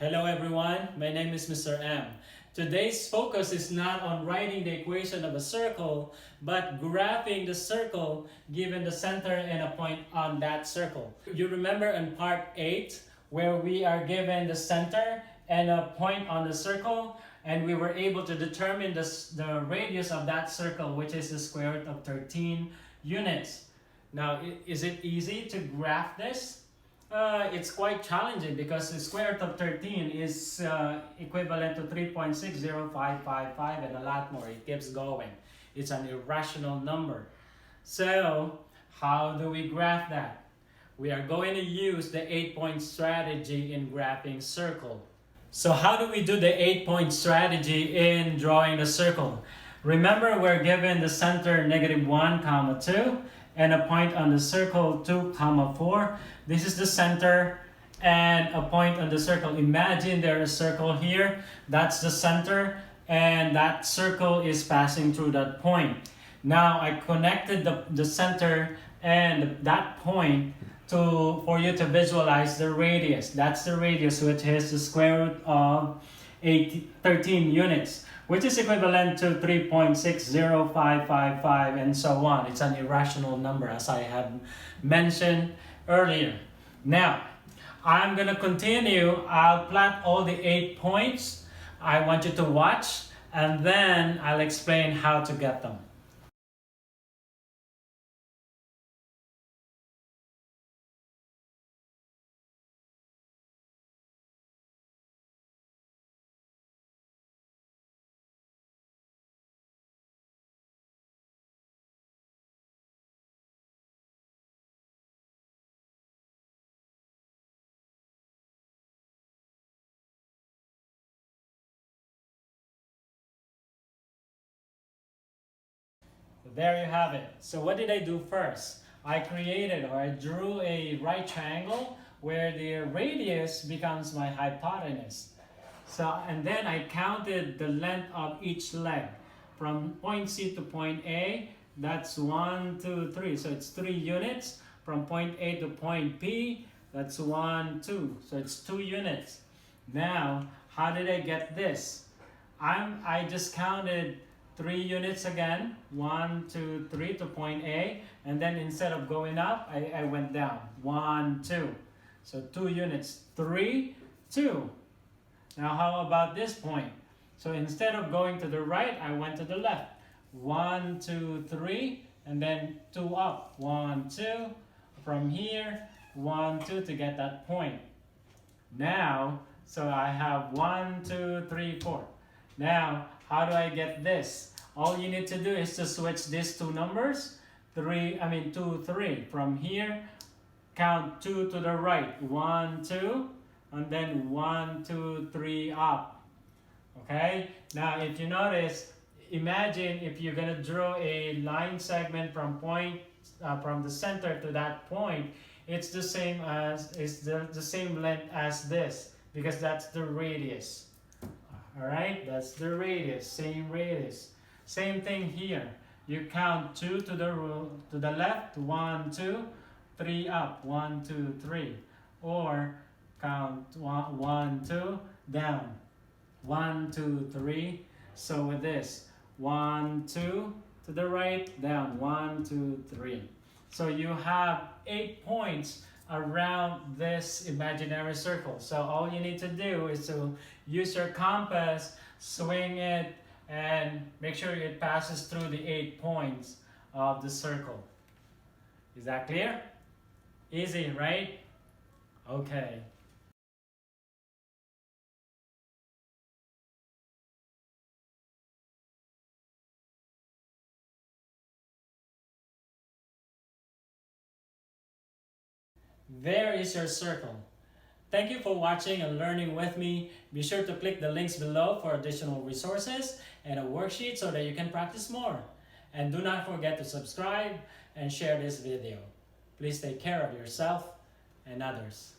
Hello everyone, my name is Mr. M. Today's focus is not on writing the equation of a circle, but graphing the circle given the center and a point on that circle. You remember in part 8 where we are given the center and a point on the circle, and we were able to determine the radius of that circle, which is the square root of 13 units. Now, is it easy to graph this? It's quite challenging because the square root of 13 is equivalent to 3.60555 and a lot more. It keeps going. It's an irrational number. So how do we graph that? We are going to use the 8-point strategy in graphing circle. So how do we do the 8-point strategy in drawing the circle? Remember, we're given the center -1, 2 and a point on the circle 2, 4. This is the center and a point on the circle. Imagine there's a circle here. That's the center and that circle is passing through that point. Now I connected the center and that point for you to visualize the radius. That's the radius, which is the square root of 13 units, which is equivalent to 3.60555 and so on. It's an irrational number, as I have mentioned earlier. Now, I'm going to continue. I'll plot all the 8 points. I want you to watch, and then I'll explain how to get them. There you have it. So what did I do first? I drew a right triangle where the radius becomes my hypotenuse. And then I counted the length of each leg from point C to point A. That's 1, 2, 3. So it's 3 units. From point A to point P, that's 1, 2. So it's 2 units. Now, how did I get this? I just counted 3 units again, 1, 2, 3 to point A, and then instead of going up, I went down, 1, 2. So 2 units, 3, 2. Now how about this point? So instead of going to the right, I went to the left, 1, 2, 3, and then 2 up, 1, 2, from here, 1, 2 to get that point. Now, so I have 1, 2, 3, 4. Now, how do I get this? All you need to do is to switch these two numbers, 2, 3. From here, count 2 to the right, 1, 2, and then 1, 2, 3 up. Okay? Now, if you notice, imagine if you're gonna draw a line segment from the center to that point, it's the same length as this because that's the radius. Alright, that's the radius, same radius. Same thing here. You count 2 to the left, 1, 2, 3 up, 1, 2, 3. Or count 1, 2, down, 1, 2, 3. So with this, 1, 2 to the right, down, 1, 2, 3. So you have 8 points around this imaginary circle. So all you need to do is to use your compass, swing it, and make sure it passes through the 8 points of the circle. Is that clear? Easy, right? Okay. There is your circle. Thank you for watching and learning with me. Be sure to click the links below for additional resources and a worksheet so that you can practice more. And do not forget to subscribe and share this video. Please take care of yourself and others.